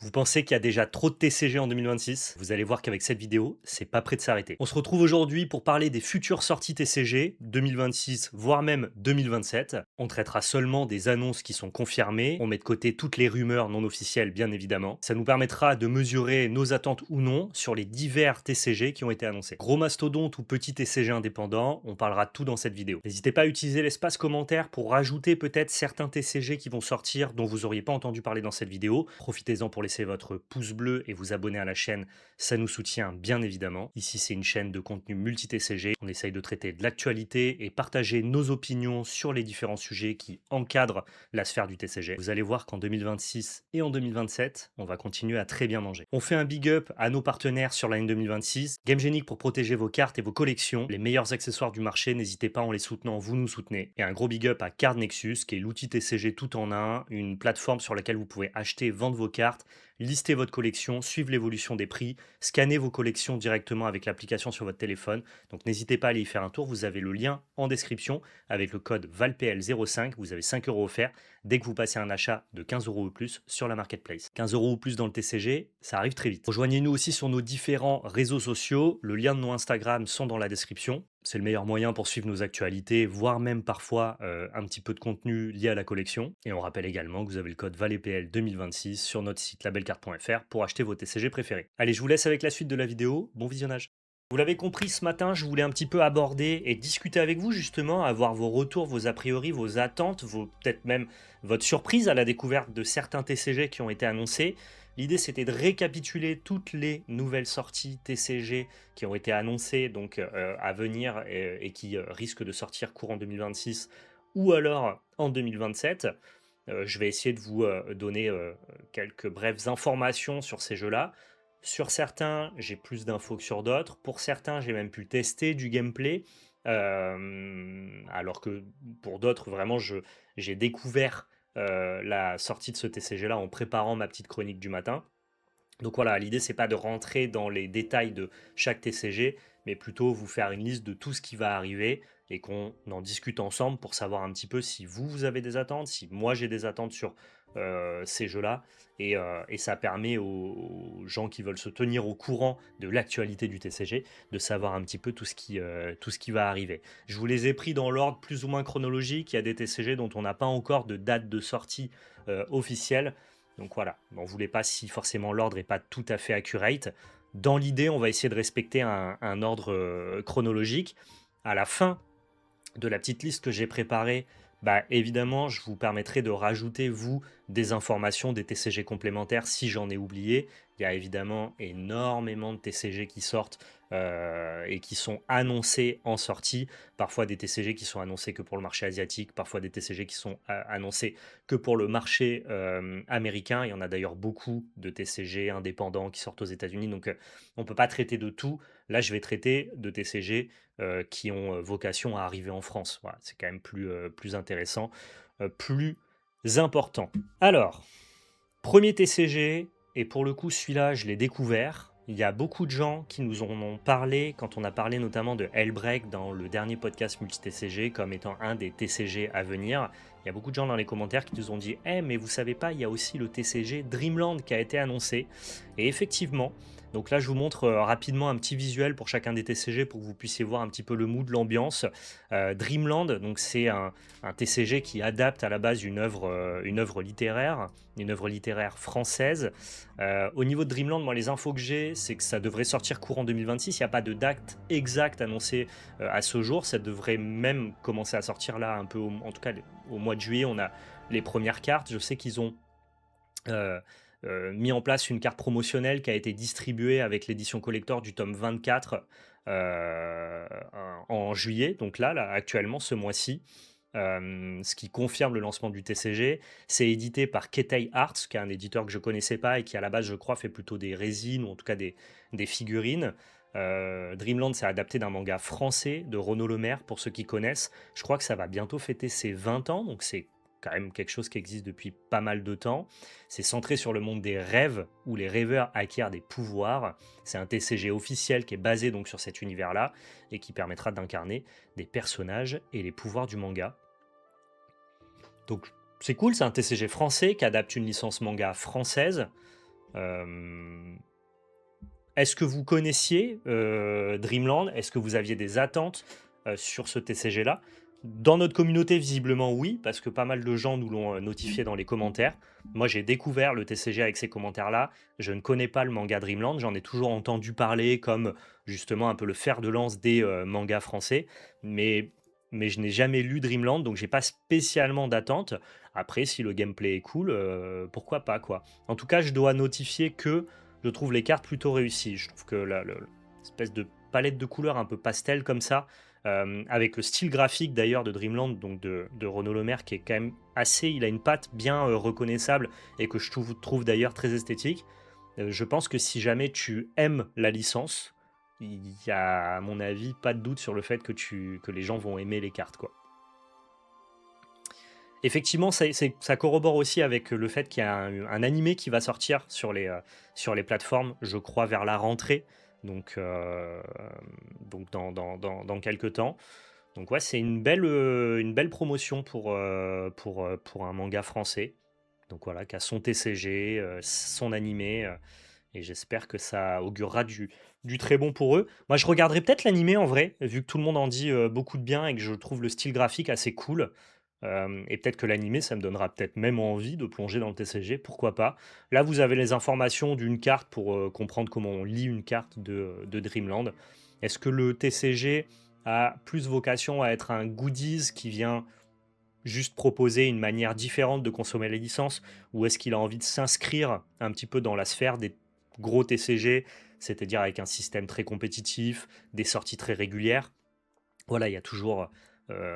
Vous pensez qu'il y a déjà trop de TCG en 2026? Vous allez voir qu'avec cette vidéo, c'est pas prêt de s'arrêter. On se retrouve aujourd'hui pour parler des futures sorties TCG 2026, voire même 2027. On traitera seulement des annonces qui sont confirmées. On met de côté toutes les rumeurs non officielles, bien évidemment. Ça nous permettra de mesurer nos attentes ou non sur les divers TCG qui ont été annoncés. Gros mastodonte ou petit TCG indépendant, on parlera de tout dans cette vidéo. N'hésitez pas à utiliser l'espace commentaire pour rajouter peut-être certains TCG qui vont sortir dont vous n'auriez pas entendu parler dans cette vidéo. Profitez-en pour laisser votre pouce bleu et vous abonner à la chaîne, ça nous soutient bien évidemment. Ici c'est une chaîne de contenu multi-TCG, on essaye de traiter de l'actualité et partager nos opinions sur les différents sujets qui encadrent la sphère du TCG. Vous allez voir qu'en 2026 et en 2027, on va continuer à très bien manger. On fait un big up à nos partenaires sur l'année 2026, GameGenic pour protéger vos cartes et vos collections, les meilleurs accessoires du marché, n'hésitez pas en les soutenant, vous nous soutenez. Et un gros big up à Card Nexus qui est l'outil TCG tout en un, une plateforme sur laquelle vous pouvez acheter, vendre vos cartes, lister votre collection, suivre l'évolution des prix, scanner vos collections directement avec l'application sur votre téléphone. Donc n'hésitez pas à aller y faire un tour, vous avez le lien en description avec le code VALPL05, vous avez 5 euros offerts dès que vous passez un achat de 15 euros ou plus sur la marketplace. 15 euros ou plus dans le TCG, ça arrive très vite. Rejoignez-nous aussi sur nos différents réseaux sociaux, le lien de nos Instagram sont dans la description. C'est le meilleur moyen pour suivre nos actualités, voire même parfois un petit peu de contenu lié à la collection. Et on rappelle également que vous avez le code VALPL 2026 sur notre site labelcard.fr pour acheter vos TCG préférés. Allez, je vous laisse avec la suite de la vidéo. Bon visionnage. Vous l'avez compris, ce matin, je voulais un petit peu aborder et discuter avec vous justement, avoir vos retours, vos a priori, vos attentes, peut-être même votre surprise à la découverte de certains TCG qui ont été annoncés. L'idée, c'était de récapituler toutes les nouvelles sorties TCG qui ont été annoncées donc à venir et qui risquent de sortir courant 2026 ou alors en 2027. Je vais essayer de vous donner quelques brèves informations sur ces jeux-là. Sur certains, j'ai plus d'infos que sur d'autres. Pour certains, j'ai même pu tester du gameplay. Alors que pour d'autres, vraiment, j'ai découvert la sortie de ce TCG-là en préparant ma petite chronique du matin. Donc voilà, l'idée, c'est pas de rentrer dans les détails de chaque TCG, mais plutôt vous faire une liste de tout ce qui va arriver et qu'on en discute ensemble pour savoir un petit peu si vous avez des attentes, si moi j'ai des attentes sur ces jeux-là. Et ça permet aux gens qui veulent se tenir au courant de l'actualité du TCG de savoir un petit peu tout ce qui va arriver. Je vous les ai pris dans l'ordre plus ou moins chronologique. Il y a des TCG dont on n'a pas encore de date de sortie officielle. Donc voilà, on ne voulait pas si forcément l'ordre n'est pas tout à fait accurate. Dans l'idée, on va essayer de respecter un ordre chronologique. À la fin de la petite liste que j'ai préparée, bah, évidemment, je vous permettrai de rajouter, vous, des informations, des TCG complémentaires si j'en ai oublié. Il y a évidemment énormément de TCG qui sortent et qui sont annoncés en sortie. Parfois des TCG qui sont annoncés que pour le marché asiatique, parfois des TCG qui sont annoncés que pour le marché américain. Il y en a d'ailleurs beaucoup de TCG indépendants qui sortent aux États-Unis, donc on ne peut pas traiter de tout. Là, je vais traiter de TCG qui ont vocation à arriver en France. Voilà, c'est quand même plus intéressant, plus important. Alors, premier TCG, et pour le coup, celui-là, je l'ai découvert. Il y a beaucoup de gens qui nous en ont parlé quand on a parlé notamment de Hellbreak dans le dernier podcast multi-TCG comme étant un des TCG à venir. Il y a beaucoup de gens dans les commentaires qui nous ont dit mais vous savez pas, il y a aussi le TCG Dreamland qui a été annoncé. Et effectivement, donc là je vous montre rapidement un petit visuel pour chacun des TCG pour que vous puissiez voir un petit peu le mood, l'ambiance. Dreamland, donc c'est un TCG qui adapte à la base une œuvre littéraire française. Au niveau de Dreamland, moi les infos que j'ai, c'est que ça devrait sortir courant 2026. Il n'y a pas de date exacte annoncée à ce jour. Ça devrait même commencer à sortir là un peu, en tout cas au mois de juillet, on a les premières cartes. Je sais qu'ils ont mis en place une carte promotionnelle qui a été distribuée avec l'édition collector du tome 24 en juillet, donc là actuellement ce mois-ci. Ce qui confirme le lancement du TCG. C'est édité par Ketei Arts, qui est un éditeur que je ne connaissais pas et qui à la base je crois fait plutôt des résines ou en tout cas des figurines. Dreamland c'est adapté d'un manga français de Renaud Lemaire pour ceux qui connaissent. Je crois que ça va bientôt fêter ses 20 ans, donc c'est quand même quelque chose qui existe depuis pas mal de temps. C'est centré sur le monde des rêves où les rêveurs acquièrent des pouvoirs. C'est un TCG officiel qui est basé donc sur cet univers-là et qui permettra d'incarner des personnages et les pouvoirs du manga. Donc c'est cool, c'est un TCG français qui adapte une licence manga française. Euh, Est-ce que vous connaissiez Dreamland? Est-ce que vous aviez des attentes sur ce TCG-là? Dans notre communauté, visiblement oui, parce que pas mal de gens nous l'ont notifié dans les commentaires. Moi, j'ai découvert le TCG avec ces commentaires-là. Je ne connais pas le manga Dreamland, j'en ai toujours entendu parler comme justement un peu le fer de lance des mangas français, mais, mais je n'ai jamais lu Dreamland, donc j'ai pas spécialement d'attente. Après, si le gameplay est cool, pourquoi pas quoi. En tout cas, je dois notifier que je trouve les cartes plutôt réussies. Je trouve que l'espèce de palette de couleurs un peu pastel comme ça, avec le style graphique d'ailleurs de Dreamland, donc de Renaud Lemaire, qui est quand même assez, il a une patte bien reconnaissable et que je trouve d'ailleurs très esthétique. Je pense que si jamais tu aimes la licence, il y a à mon avis pas de doute sur le fait que les gens vont aimer les cartes quoi. Effectivement, ça corrobore aussi avec le fait qu'il y a un animé qui va sortir sur les plateformes, je crois, vers la rentrée, donc, donc dans quelques temps. Donc ouais, c'est une belle promotion pour un manga français. Donc voilà, qui a son TCG, son animé, et j'espère que ça augurera du très bon pour eux. Moi, je regarderai peut-être l'animé en vrai, vu que tout le monde en dit beaucoup de bien et que je trouve le style graphique assez cool. Et peut-être que l'animé, ça me donnera peut-être même envie de plonger dans le TCG, pourquoi pas. Là, vous avez les informations d'une carte pour comprendre comment on lit une carte de Dreamland. Est-ce que le TCG a plus vocation à être un goodies qui vient juste proposer une manière différente de consommer les licences, ou est-ce qu'il a envie de s'inscrire un petit peu dans la sphère des gros TCG, c'est-à-dire avec un système très compétitif, des sorties très régulières? Voilà, il y a toujours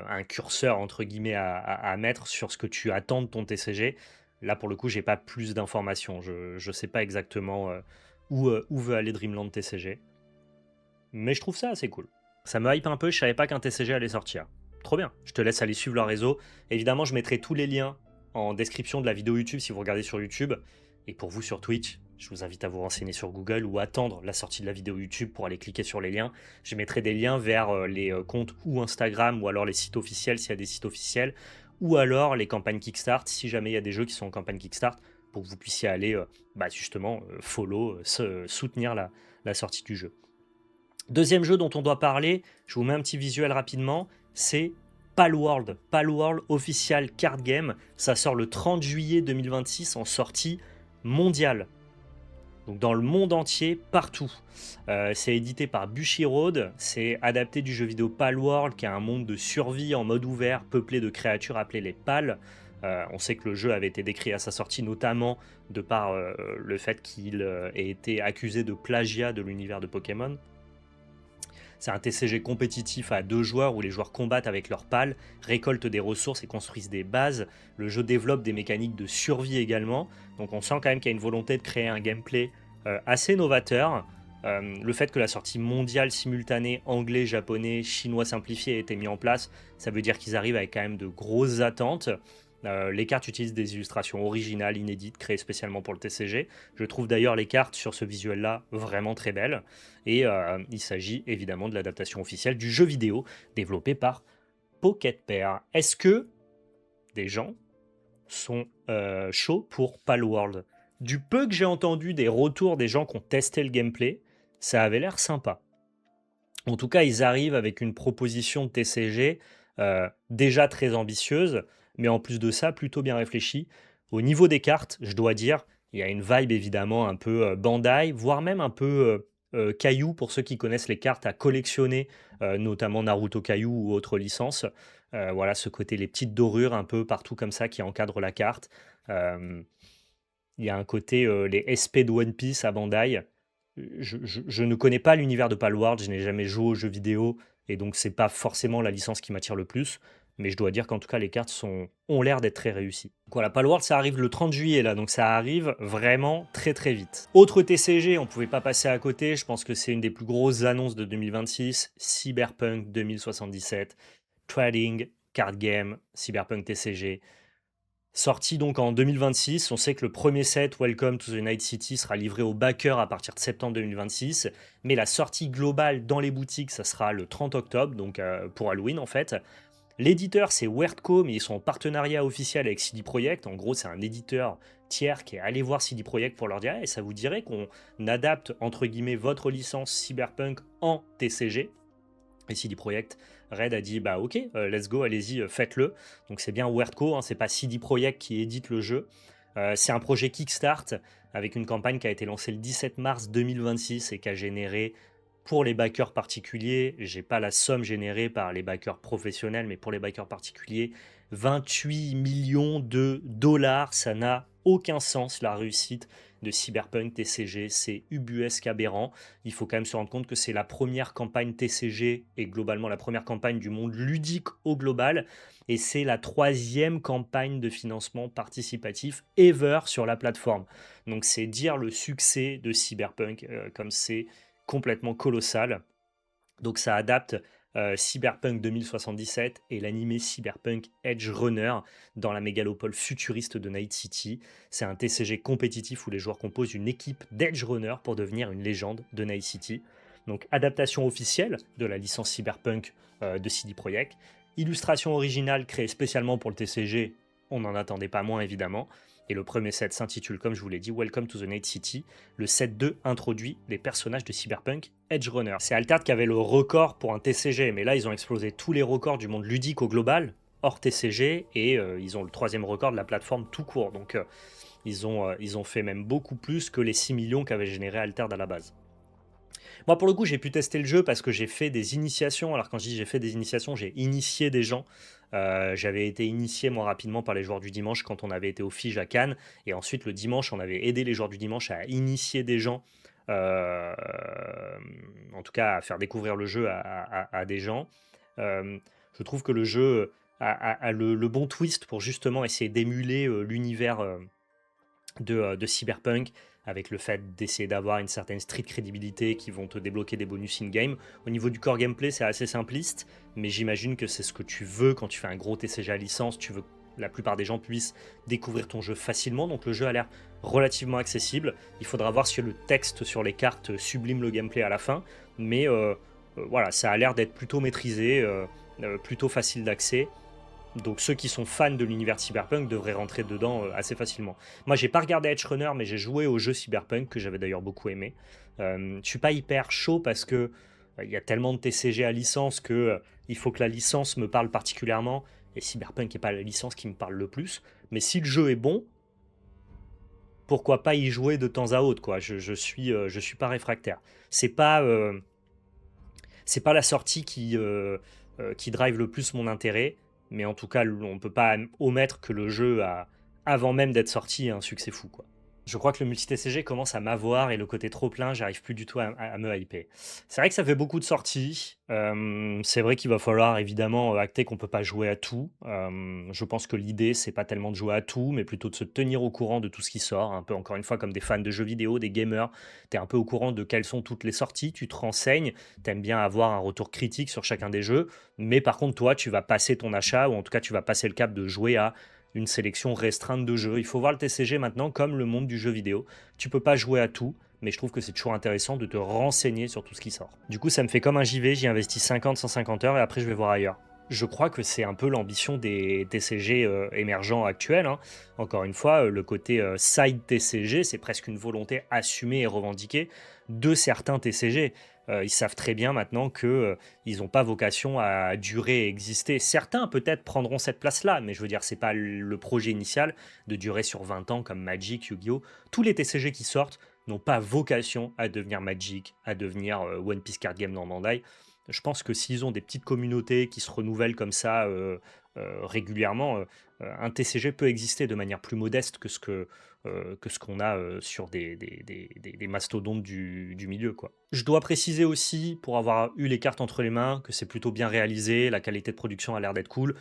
un curseur entre guillemets à mettre sur ce que tu attends de ton TCG. Là, pour le coup, j'ai pas plus d'informations. Je ne sais pas exactement où veut aller Dreamland TCG. Mais je trouve ça assez cool. Ça me hype un peu, je savais pas qu'un TCG allait sortir. Trop bien, je te laisse aller suivre leur réseau. Évidemment, je mettrai tous les liens en description de la vidéo YouTube si vous regardez sur YouTube. Et pour vous sur Twitch, je vous invite à vous renseigner sur Google ou attendre la sortie de la vidéo YouTube pour aller cliquer sur les liens. Je mettrai des liens vers les comptes ou Instagram ou alors les sites officiels s'il y a des sites officiels, ou alors les campagnes Kickstart si jamais il y a des jeux qui sont en campagne Kickstart, pour que vous puissiez aller justement follow, soutenir la sortie du jeu. Deuxième jeu dont on doit parler, je vous mets un petit visuel rapidement, c'est Palworld. Palworld Official Card Game. Ça sort le 30 juillet 2026 en sortie mondiale. Donc dans le monde entier, partout. C'est édité par Bushiroad, c'est adapté du jeu vidéo Palworld, qui est un monde de survie en mode ouvert, peuplé de créatures appelées les Pals. On sait que le jeu avait été décrit à sa sortie, notamment de par le fait qu'il ait été accusé de plagiat de l'univers de Pokémon. C'est un TCG compétitif à 2 joueurs où les joueurs combattent avec leurs pales, récoltent des ressources et construisent des bases. Le jeu développe des mécaniques de survie également. Donc on sent quand même qu'il y a une volonté de créer un gameplay assez novateur. Le fait que la sortie mondiale simultanée anglais, japonais, chinois simplifié ait été mis en place, ça veut dire qu'ils arrivent avec quand même de grosses attentes. Les cartes utilisent des illustrations originales, inédites, créées spécialement pour le TCG. Je trouve d'ailleurs les cartes sur ce visuel-là vraiment très belles. Et il s'agit évidemment de l'adaptation officielle du jeu vidéo développé par Pocket Pair. Est-ce que des gens sont chauds pour Palworld? Du peu que j'ai entendu des retours des gens qui ont testé le gameplay, ça avait l'air sympa. En tout cas, ils arrivent avec une proposition de TCG déjà très ambitieuse, mais en plus de ça, plutôt bien réfléchie. Au niveau des cartes, je dois dire, il y a une vibe évidemment un peu Bandai, voire même un peu Caillou pour ceux qui connaissent les cartes à collectionner, notamment Naruto Caillou ou autres licences. Voilà, ce côté, les petites dorures un peu partout comme ça qui encadrent la carte. Euh, il y a un côté, les SP de One Piece à Bandai. Je ne connais pas l'univers de Palworld, je n'ai jamais joué aux jeux vidéo, et donc c'est pas forcément la licence qui m'attire le plus. Mais je dois dire qu'en tout cas, les cartes ont l'air d'être très réussies. Donc voilà, Palworld, ça arrive le 30 juillet là, donc ça arrive vraiment très très vite. Autre TCG, on pouvait pas passer à côté, je pense que c'est une des plus grosses annonces de 2026, Cyberpunk 2077, Trading, Card Game, Cyberpunk TCG. Sorti donc en 2026, on sait que le premier set, Welcome to the Night City, sera livré aux backers à partir de septembre 2026, mais la sortie globale dans les boutiques, ça sera le 30 octobre, donc pour Halloween en fait. L'éditeur, c'est Wordco, mais ils sont en partenariat officiel avec CD Projekt. En gros, c'est un éditeur tiers qui est allé voir CD Projekt pour leur dire hey, ça vous dirait qu'on adapte, entre guillemets, votre licence Cyberpunk en TCG. Et CD Projekt Red a dit bah ok, let's go, allez-y, faites-le. Donc c'est bien Wordco, hein, c'est pas CD Projekt qui édite le jeu. C'est un projet Kickstart avec une campagne qui a été lancée le 17 mars 2026 et qui a généré pour les backers particuliers, j'ai pas la somme générée par les backers professionnels, mais pour les backers particuliers, 28 millions de dollars. Ça n'a aucun sens la réussite de Cyberpunk TCG, c'est ubuesque aberrant. Il faut quand même se rendre compte que c'est la première campagne TCG et globalement la première campagne du monde ludique au global. Et c'est la 3e campagne de financement participatif ever sur la plateforme. Donc c'est dire le succès de Cyberpunk comme c'est complètement colossal. Donc ça adapte Cyberpunk 2077 et l'animé Cyberpunk Edge Runner dans la mégalopole futuriste de Night City. C'est un TCG compétitif où les joueurs composent une équipe d'Edge Runner pour devenir une légende de Night City. Donc adaptation officielle de la licence Cyberpunk de CD Projekt. Illustration originale créée spécialement pour le TCG, on n'en attendait pas moins évidemment. Et le premier set s'intitule, comme je vous l'ai dit, Welcome to the Night City. Le set 2 introduit les personnages de Cyberpunk Edge Runner. C'est Altart qui avait le record pour un TCG, mais là ils ont explosé tous les records du monde ludique au global, hors TCG, et ils ont le 3e record de la plateforme tout court. Donc ils ont fait même beaucoup plus que les 6 millions qu'avait généré Altart à la base. Moi, pour le coup, j'ai pu tester le jeu parce que j'ai fait des initiations. Alors, quand je dis j'ai fait des initiations, j'ai initié des gens. J'avais été initié, moi, rapidement par les joueurs du dimanche quand on avait été au Fige à Cannes. Et ensuite, le dimanche, on avait aidé les joueurs du dimanche à initier des gens. euh, En tout cas, à faire découvrir le jeu à des gens. Je trouve que le jeu a le bon twist pour justement essayer d'émuler l'univers de Cyberpunk, avec le fait d'essayer d'avoir une certaine street crédibilité qui vont te débloquer des bonus in-game. Au niveau du core gameplay, c'est assez simpliste, mais j'imagine que c'est ce que tu veux quand tu fais un gros TCG à licence. Tu veux que la plupart des gens puissent découvrir ton jeu facilement, donc le jeu a l'air relativement accessible. Il faudra voir si le texte sur les cartes sublime le gameplay à la fin, mais voilà, ça a l'air d'être plutôt maîtrisé, plutôt facile d'accès. Donc ceux qui sont fans de l'univers Cyberpunk devraient rentrer dedans assez facilement. Moi, j'ai pas regardé Edge Runner, mais j'ai joué au jeu Cyberpunk que j'avais d'ailleurs beaucoup aimé. Je suis pas hyper chaud parce que il y a tellement de TCG à licence que il faut que la licence me parle particulièrement. Et Cyberpunk n'est pas la licence qui me parle le plus. Mais si le jeu est bon, pourquoi pas y jouer de temps à autre, quoi. Je suis pas réfractaire. C'est pas, euh, c'est pas la sortie qui drive le plus mon intérêt, mais en tout cas, on ne peut pas omettre que le jeu a, avant même d'être sorti, un succès fou, quoi. Je crois que le multi-TCG commence à m'avoir et le côté trop plein, j'arrive plus du tout à me hyper. C'est vrai que ça fait beaucoup de sorties. C'est vrai qu'il va falloir évidemment acter qu'on peut pas jouer à tout. Je pense que l'idée, c'est pas tellement de jouer à tout, mais plutôt de se tenir au courant de tout ce qui sort. Un peu encore une fois comme des fans de jeux vidéo, des gamers. Tu es un peu au courant de quelles sont toutes les sorties, tu te renseignes, tu aimes bien avoir un retour critique sur chacun des jeux, mais par contre, toi, tu vas passer ton achat, ou en tout cas, tu vas passer le cap de jouer à une sélection restreinte de jeux. Il faut voir le TCG maintenant comme le monde du jeu vidéo. Tu peux pas jouer à tout, mais je trouve que c'est toujours intéressant de te renseigner sur tout ce qui sort. Du coup, ça me fait comme un JV, j'y investis 50-150 heures et après je vais voir ailleurs. Je crois que c'est un peu l'ambition des TCG émergents actuels, hein. Encore une fois, le côté side TCG, c'est presque une volonté assumée et revendiquée de certains TCG. Ils savent très bien maintenant que ils n'ont pas vocation à durer et exister. Certains peut-être prendront cette place-là, mais je veux dire, c'est pas le projet initial de durer sur 20 ans comme Magic, Yu-Gi-Oh! Tous les TCG qui sortent n'ont pas vocation à devenir Magic, à devenir One Piece Card Game dans Bandai. Je pense que s'ils ont des petites communautés qui se renouvellent comme ça régulièrement, un TCG peut exister de manière plus modeste que ce qu'on a sur des mastodontes du milieu, quoi. Je dois préciser aussi, pour avoir eu les cartes entre les mains, que c'est plutôt bien réalisé, la qualité de production a l'air d'être cool.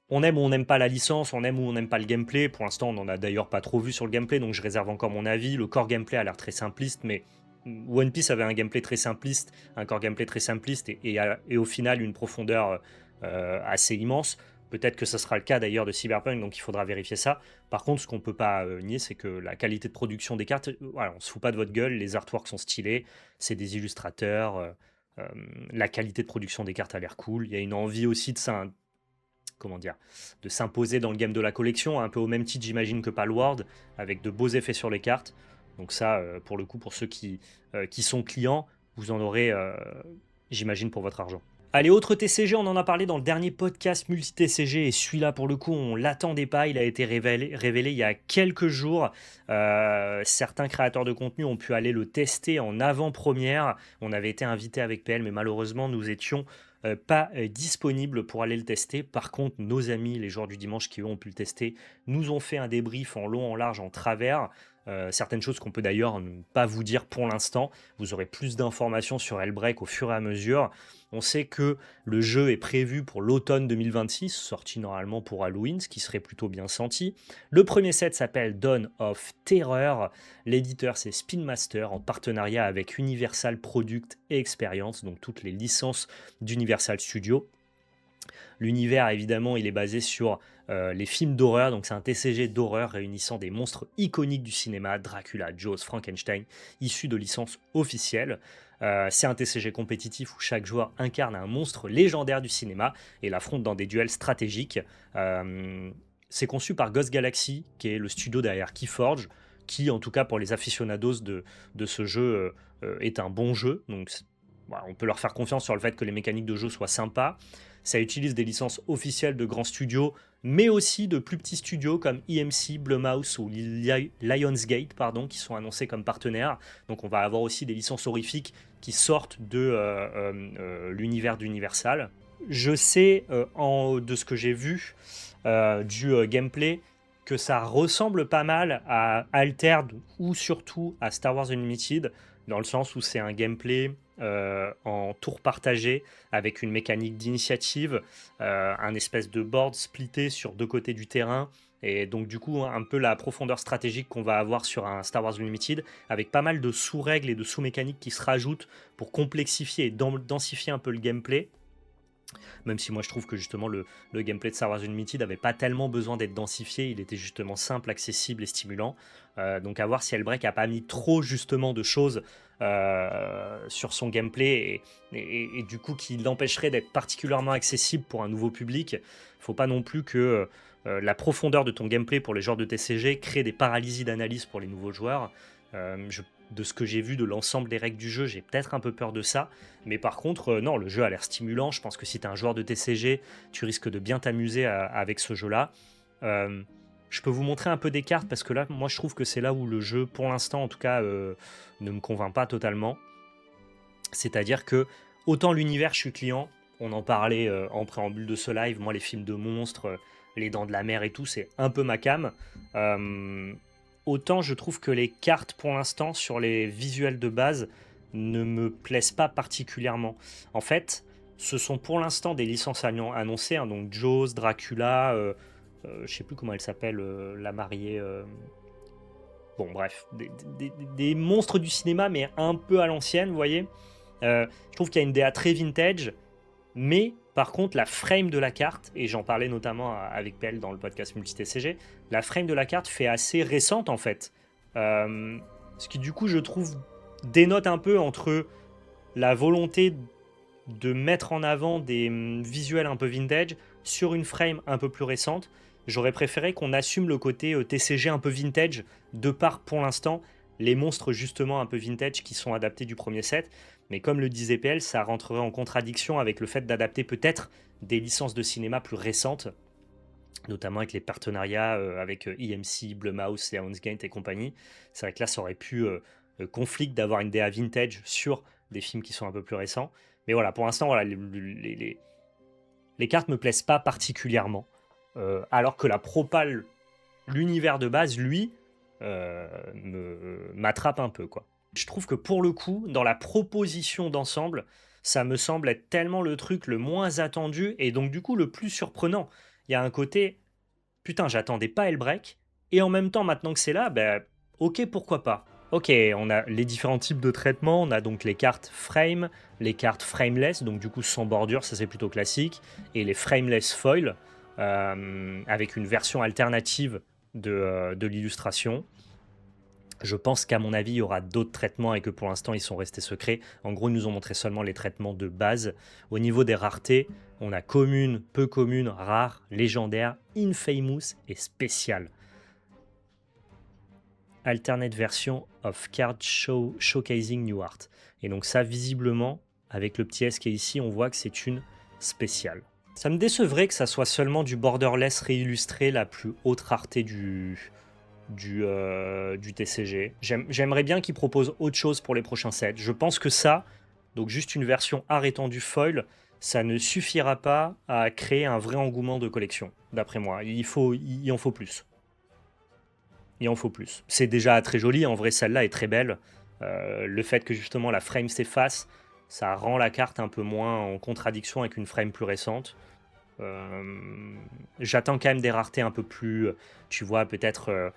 On aime ou on n'aime pas la licence, on aime ou on n'aime pas le gameplay. Pour l'instant, on n'en a d'ailleurs pas trop vu sur le gameplay, donc je réserve encore mon avis. Le core gameplay a l'air très simpliste, mais One Piece avait un gameplay très simpliste, un core gameplay très simpliste, et au final une profondeur assez immense. Peut-être que ce sera le cas d'ailleurs de Cyberpunk, donc il faudra vérifier ça. Par contre, ce qu'on peut pas nier, c'est que la qualité de production des cartes, voilà, on se fout pas de votre gueule, les artworks sont stylés, c'est des illustrateurs, La qualité de production des cartes a l'air cool. Il y a une envie aussi comment dire, de s'imposer dans le game de la collection, un peu au même titre j'imagine que Palworld, avec de beaux effets sur les cartes. Donc ça, pour le coup, pour ceux qui sont clients, vous en aurez, j'imagine, pour votre argent. Allez, autre TCG, on en a parlé dans le dernier podcast multi-TCG, et celui-là, pour le coup, on ne l'attendait pas, il a été révélé il y a quelques jours. Certains créateurs de contenu ont pu aller le tester en avant-première. On avait été invité avec PL, mais malheureusement, nous étions pas disponibles pour aller le tester. Par contre, nos amis, les joueurs du dimanche qui eux ont pu le tester, nous ont fait un débrief en long, en large, en travers. Certaines choses qu'on peut d'ailleurs ne pas vous dire pour l'instant. Vous aurez plus d'informations sur Hellbreak au fur et à mesure. On sait que le jeu est prévu pour l'automne 2026, sorti normalement pour Halloween, ce qui serait plutôt bien senti. Le premier set s'appelle Dawn of Terror. L'éditeur, c'est Spin Master, en partenariat avec Universal Product et Experience, donc toutes les licences d'Universal Studios. L'univers, évidemment, il est basé sur les films d'horreur, donc c'est un TCG d'horreur réunissant des monstres iconiques du cinéma, Dracula, Jaws, Frankenstein, issus de licences officielles. C'est un TCG compétitif où chaque joueur incarne un monstre légendaire du cinéma et l'affronte dans des duels stratégiques. C'est conçu par Ghost Galaxy, qui est le studio derrière Keyforge, qui, en tout cas pour les aficionados de ce jeu, est un bon jeu. Donc voilà, on peut leur faire confiance sur le fait que les mécaniques de jeu soient sympas. Ça utilise des licences officielles de grands studios, mais aussi de plus petits studios comme EMC, Blumhouse ou Lionsgate, qui sont annoncés comme partenaires. Donc on va avoir aussi des licences horrifiques qui sortent de l'univers d'Universal. Je sais, de ce que j'ai vu du gameplay, que ça ressemble pas mal à Altered ou surtout à Star Wars Unlimited, dans le sens où c'est un gameplay en tour partagé avec une mécanique d'initiative, un espèce de board splitté sur deux côtés du terrain, et donc du coup un peu la profondeur stratégique qu'on va avoir sur un Star Wars Unlimited, avec pas mal de sous-règles et de sous-mécaniques qui se rajoutent pour complexifier et densifier un peu le gameplay. Même si moi je trouve que justement le gameplay de Star Wars Unlimited n'avait pas tellement besoin d'être densifié, il était justement simple, accessible et stimulant. Donc à voir si Hellbreak a pas mis trop justement de choses sur son gameplay et du coup qui l'empêcherait d'être particulièrement accessible pour un nouveau public. Faut pas non plus que la profondeur de ton gameplay pour les joueurs de TCG crée des paralysies d'analyse pour les nouveaux joueurs. De ce que j'ai vu de l'ensemble des règles du jeu, j'ai peut-être un peu peur de ça. Mais par contre, non, le jeu a l'air stimulant. Je pense que si tu es un joueur de TCG, tu risques de bien t'amuser avec ce jeu-là. Je peux vous montrer un peu des cartes parce que là, moi, je trouve que c'est là où le jeu, pour l'instant, en tout cas, ne me convainc pas totalement. C'est-à-dire que, autant l'univers, je suis client. On en parlait en préambule de ce live. Moi, les films de monstres, les dents de la mer et tout, c'est un peu ma came. Autant je trouve que les cartes, pour l'instant, sur les visuels de base, ne me plaisent pas particulièrement. En fait, ce sont pour l'instant des licences annoncées, hein, donc Jaws, Dracula, je sais plus comment elle s'appelle, la mariée. Bon, bref, des monstres du cinéma, mais un peu à l'ancienne, vous voyez. Je trouve qu'il y a une DA très vintage, mais par contre, la frame de la carte, et j'en parlais notamment avec PL dans le podcast multi-TCG, la frame de la carte fait assez récente en fait. Ce qui du coup, je trouve, dénote un peu entre la volonté de mettre en avant des visuels un peu vintage sur une frame un peu plus récente. J'aurais préféré qu'on assume le côté TCG un peu vintage, de par pour l'instant les monstres justement un peu vintage qui sont adaptés du premier set. Mais comme le disait PL, ça rentrerait en contradiction avec le fait d'adapter peut-être des licences de cinéma plus récentes, notamment avec les partenariats avec EMC, Blumhouse, Lionsgate et compagnie. C'est vrai que là, ça aurait pu conflict d'avoir une DA vintage sur des films qui sont un peu plus récents. Mais voilà, pour l'instant, voilà, les cartes me plaisent pas particulièrement. Alors que la propale, l'univers de base, lui, m'attrape un peu, quoi. Je trouve que pour le coup, dans la proposition d'ensemble, ça me semble être tellement le truc le moins attendu et donc du coup le plus surprenant. Il y a un côté, putain, j'attendais pas Hellbreak, et en même temps, maintenant que c'est là, ben, ok, pourquoi pas. Ok, on a les différents types de traitements, on a donc les cartes frame, les cartes frameless, donc du coup sans bordure, ça c'est plutôt classique, et les frameless foil, avec une version alternative de l'illustration. Je pense qu'à mon avis, il y aura d'autres traitements et que pour l'instant, ils sont restés secrets. En gros, ils nous ont montré seulement les traitements de base. Au niveau des raretés, on a commune, peu commune, rare, légendaire, infamous et spécial. Alternate version of card showcasing new art. Et donc ça, visiblement, avec le petit S qui est ici, on voit que c'est une spéciale. Ça me décevrait que ça soit seulement du borderless réillustré, la plus haute rareté du TCG. J'aimerais bien qu'ils proposent autre chose pour les prochains sets. Je pense que ça, donc juste une version art étendu foil, ça ne suffira pas à créer un vrai engouement de collection, d'après moi. Il en faut plus. Il en faut plus. C'est déjà très joli, en vrai celle-là est très belle. Le fait que justement la frame s'efface, ça rend la carte un peu moins en contradiction avec une frame plus récente. J'attends quand même des raretés un peu plus, tu vois, peut-être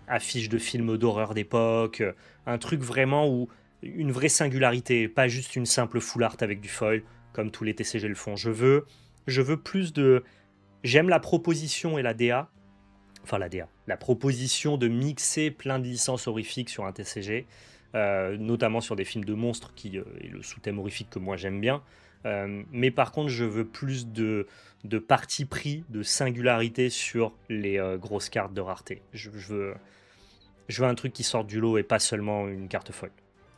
affiches de films d'horreur d'époque, un truc vraiment où une vraie singularité, pas juste une simple full art avec du foil, comme tous les TCG le font. Je veux plus de... J'aime la proposition et la DA, enfin la DA, la proposition de mixer plein de licences horrifiques sur un TCG, notamment sur des films de monstres qui est le sous-thème horrifique que moi j'aime bien. Mais par contre, je veux plus de parti pris, de singularité sur les grosses cartes de rareté. Je veux un truc qui sort du lot et pas seulement une carte folle.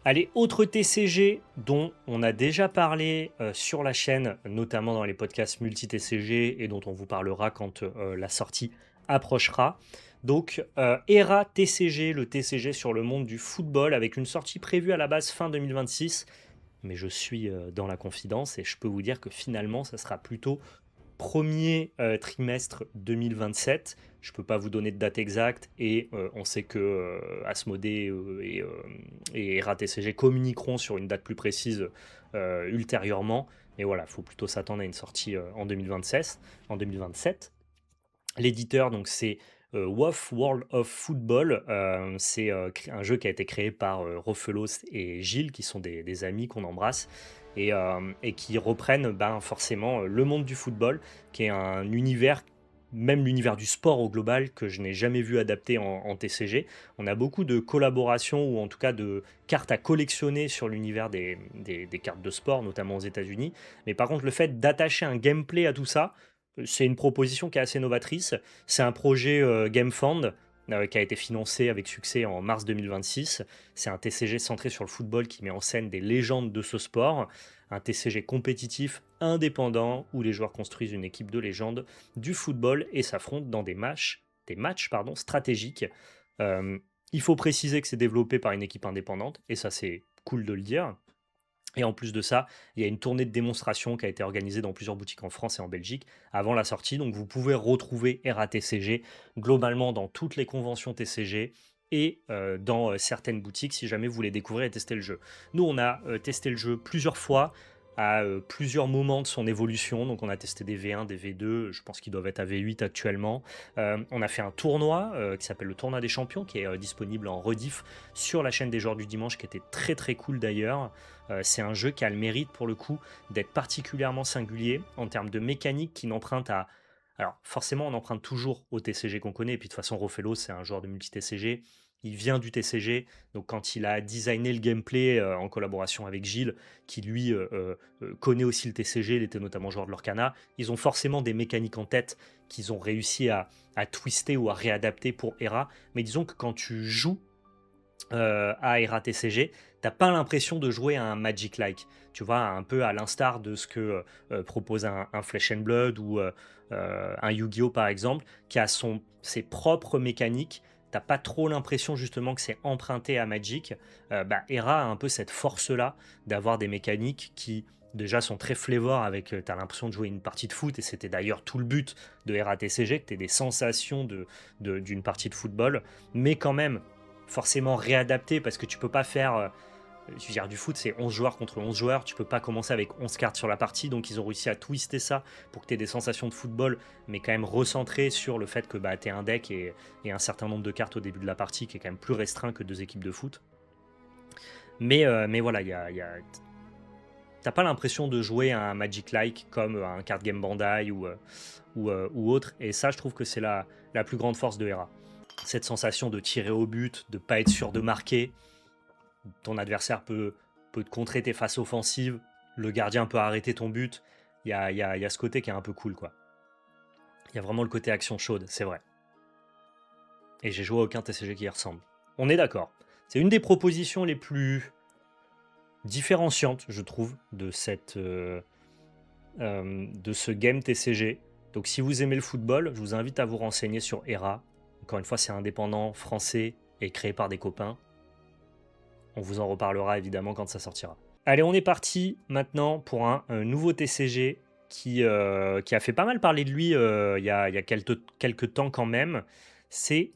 Allez, autre TCG dont on a déjà parlé sur la chaîne, notamment dans les podcasts multi-TCG et dont on vous parlera quand la sortie approchera. Donc, ERA TCG, le TCG sur le monde du football, avec une sortie prévue à la base fin 2026. Mais je suis dans la confidence et je peux vous dire que finalement, ça sera plutôt premier trimestre 2027. Je ne peux pas vous donner de date exacte et on sait que Asmodée et ERA TCG communiqueront sur une date plus précise ultérieurement. Mais voilà, il faut plutôt s'attendre à une sortie en 2027. L'éditeur, donc c'est WOF World of Football. C'est un jeu qui a été créé par Rofelos et Gilles, qui sont des amis qu'on embrasse, et qui reprennent forcément le monde du football, qui est un univers, même l'univers du sport au global, que je n'ai jamais vu adapté en TCG. On a beaucoup de collaborations, ou en tout cas de cartes à collectionner sur l'univers des cartes de sport, notamment aux États-Unis. Mais par contre, le fait d'attacher un gameplay à tout ça, c'est une proposition qui est assez novatrice. C'est un projet GameFound qui a été financé avec succès en mars 2026. C'est un TCG centré sur le football qui met en scène des légendes de ce sport. Un TCG compétitif, indépendant, où les joueurs construisent une équipe de légendes du football et s'affrontent dans des matchs stratégiques. Il faut préciser que c'est développé par une équipe indépendante, et ça c'est cool de le dire. Et en plus de ça, il y a une tournée de démonstration qui a été organisée dans plusieurs boutiques en France et en Belgique avant la sortie. Donc vous pouvez retrouver RATCG globalement dans toutes les conventions TCG et dans certaines boutiques si jamais vous voulez découvrir et tester le jeu. Nous, on a testé le jeu plusieurs fois à plusieurs moments de son évolution. Donc on a testé des V1, des V2, je pense qu'ils doivent être à V8 actuellement. On a fait un tournoi qui s'appelle le Tournoi des Champions, qui est disponible en rediff sur la chaîne des Joueurs du Dimanche, qui était très très cool d'ailleurs. C'est un jeu qui a le mérite pour le coup d'être particulièrement singulier en termes de mécanique, qui n'emprunte à... Alors forcément on emprunte toujours au TCG qu'on connaît, et puis de toute façon Rofello c'est un joueur de multi-TCG, il vient du TCG, donc quand il a designé le gameplay en collaboration avec Gilles, qui lui connaît aussi le TCG, il était notamment joueur de l'Orcana, ils ont forcément des mécaniques en tête qu'ils ont réussi à twister ou à réadapter pour ERA, mais disons que quand tu joues à ERA TCG, t'as pas l'impression de jouer à un Magic-like, tu vois, un peu à l'instar de ce que propose un Flesh and Blood ou un Yu-Gi-Oh par exemple, qui a ses propres mécaniques. T'as pas trop l'impression justement que c'est emprunté à Magic. ERA a un peu cette force-là d'avoir des mécaniques qui déjà sont très flavor, avec t'as l'impression de jouer une partie de foot, et c'était d'ailleurs tout le but de ERA TCG, que t'aies des sensations d'une partie de football, mais quand même forcément réadapté, parce que tu peux pas faire je veux dire, du foot, c'est 11 joueurs contre 11 joueurs, tu peux pas commencer avec 11 cartes sur la partie, donc ils ont réussi à twister ça pour que tu aies des sensations de football, mais quand même recentré sur le fait que tu aies un deck et un certain nombre de cartes au début de la partie, qui est quand même plus restreint que deux équipes de foot. Mais voilà, t'as pas l'impression de jouer à un Magic-like comme un card game Bandai ou autre, et ça je trouve que c'est la plus grande force de ERA. Cette sensation de tirer au but, de pas être sûr de marquer. Ton adversaire peut te contrer tes phases offensives. Le gardien peut arrêter ton but. Il y a ce côté qui est un peu cool, quoi. Il y a vraiment le côté action chaude, c'est vrai. Et j'ai joué à aucun TCG qui y ressemble. On est d'accord. C'est une des propositions les plus différenciantes, je trouve, de ce game TCG. Donc si vous aimez le football, je vous invite à vous renseigner sur ERA. Encore une fois, c'est indépendant, français et créé par des copains. On vous en reparlera évidemment quand ça sortira. Allez, on est parti maintenant pour un nouveau TCG qui a fait pas mal parler de lui il y a quelques temps quand même. C'est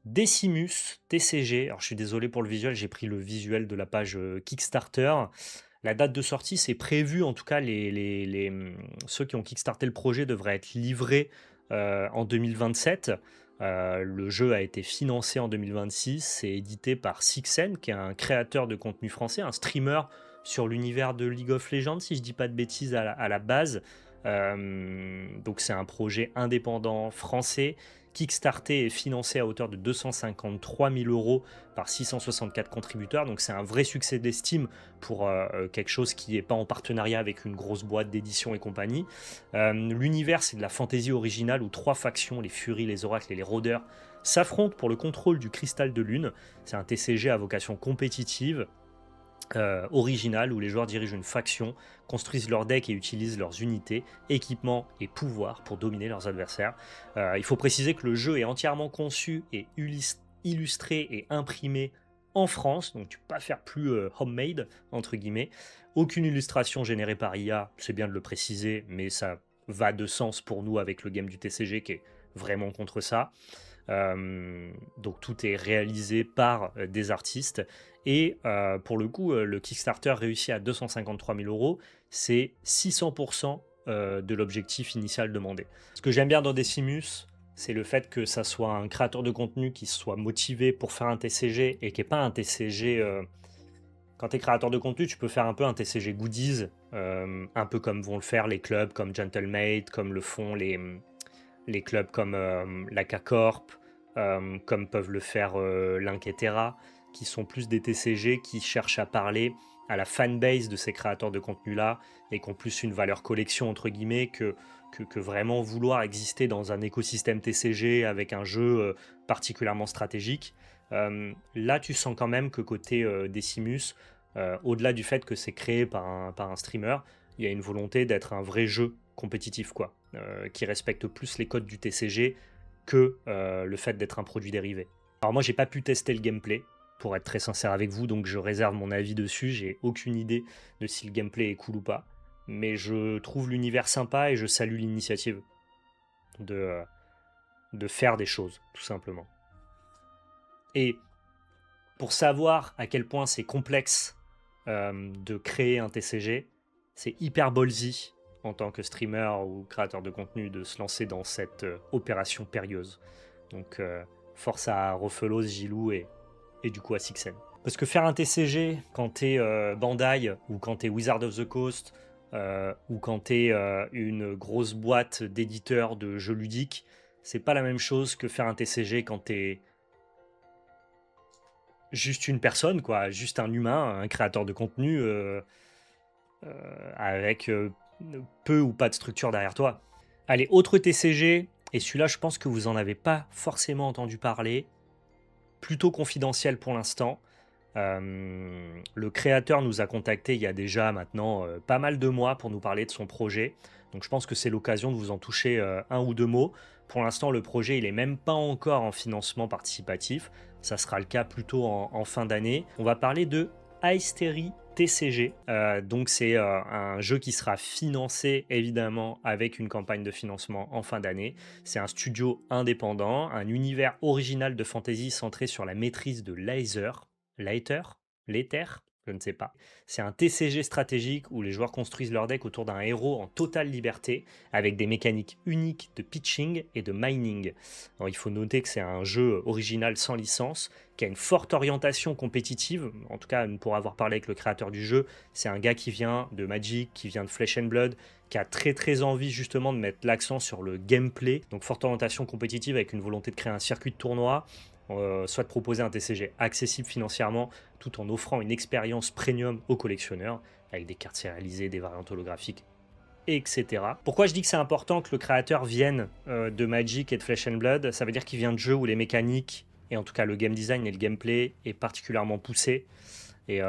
Decimus TCG. Alors je suis désolé pour le visuel, j'ai pris le visuel de la page Kickstarter. La date de sortie, c'est prévu, en tout cas, ceux qui ont kickstarté le projet devraient être livrés en 2027. Le jeu a été financé en 2026, c'est édité par Sixen, qui est un créateur de contenu français, un streamer sur l'univers de League of Legends, si je dis pas de bêtises à la base. Donc c'est un projet indépendant français, kickstarté et financé à hauteur de 253 000 euros par 664 contributeurs. Donc c'est un vrai succès d'estime pour quelque chose qui n'est pas en partenariat avec une grosse boîte d'édition et compagnie. L'univers, c'est de la fantasy originale où 3 factions, les Furies, les Oracles et les Rôdeurs, s'affrontent pour le contrôle du cristal de lune. C'est un TCG à vocation compétitive, original, où les joueurs dirigent une faction, construisent leur deck et utilisent leurs unités, équipements et pouvoirs pour dominer leurs adversaires. Il faut préciser que le jeu est entièrement conçu et illustré et imprimé en France, donc tu peux pas faire plus homemade, entre guillemets. Aucune illustration générée par IA, c'est bien de le préciser, mais ça va de sens pour nous avec le game du TCG qui est vraiment contre ça. Donc tout est réalisé par des artistes. Et pour le coup, le Kickstarter réussi à 253 000 euros, c'est 600% de l'objectif initial demandé. Ce que j'aime bien dans Decimus, c'est le fait que ça soit un créateur de contenu qui soit motivé pour faire un TCG et qui n'est pas un TCG... Quand tu es créateur de contenu, tu peux faire un peu un TCG goodies, un peu comme vont le faire les clubs comme Gentlemate, comme le font les clubs comme la K-Corp, comme peuvent le faire Link et Terra, qui sont plus des TCG qui cherchent à parler à la fanbase de ces créateurs de contenu-là et qui ont plus une valeur collection, entre guillemets, que vraiment vouloir exister dans un écosystème TCG avec un jeu particulièrement stratégique. Là, tu sens quand même que côté Decimus, au-delà du fait que c'est créé par un streamer, il y a une volonté d'être un vrai jeu compétitif, quoi, qui respecte plus les codes du TCG que le fait d'être un produit dérivé. Alors moi, j'ai pas pu tester le gameplay, pour être très sincère avec vous, donc je réserve mon avis dessus. J'ai aucune idée de si le gameplay est cool ou pas, mais je trouve l'univers sympa et je salue l'initiative de faire des choses, tout simplement. Et pour savoir à quel point c'est complexe de créer un TCG, c'est hyper ballsy en tant que streamer ou créateur de contenu de se lancer dans cette opération périlleuse. Donc force à Rofelos, Gilou et du coup à Sixen. Parce que faire un TCG quand t'es Bandai ou quand t'es Wizard of the Coast ou quand t'es une grosse boîte d'éditeurs de jeux ludiques, c'est pas la même chose que faire un TCG quand t'es juste une personne, quoi, juste un humain, un créateur de contenu avec peu ou pas de structure derrière toi. Allez, autre TCG, et celui-là, je pense que vous en avez pas forcément entendu parler, plutôt confidentiel pour l'instant. Le créateur nous a contacté il y a déjà maintenant pas mal de mois pour nous parler de son projet. Donc je pense que c'est l'occasion de vous en toucher un ou deux mots. Pour l'instant, le projet, il n'est même pas encore en financement participatif. Ça sera le cas plutôt en fin d'année. On va parler de Aestery TCG. Donc c'est un jeu qui sera financé évidemment avec une campagne de financement en fin d'année. C'est un studio indépendant, un univers original de fantasy centré sur la maîtrise de l'éther, Je ne sais pas. C'est un TCG stratégique où les joueurs construisent leur deck autour d'un héros en totale liberté, avec des mécaniques uniques de pitching et de mining. Alors, il faut noter que c'est un jeu original sans licence, qui a une forte orientation compétitive. En tout cas, pour avoir parlé avec le créateur du jeu, c'est un gars qui vient de Magic, qui vient de Flesh and Blood, qui a très très envie justement de mettre l'accent sur le gameplay. Donc forte orientation compétitive avec une volonté de créer un circuit de tournoi, soit de proposer un TCG accessible financièrement, tout en offrant une expérience premium aux collectionneurs, avec des cartes sérialisées, des variantes holographiques, etc. Pourquoi je dis que c'est important que le créateur vienne de Magic et de Flesh and Blood? Ça veut dire qu'il vient de jeux où les mécaniques, et en tout cas le game design et le gameplay, est particulièrement poussé, et,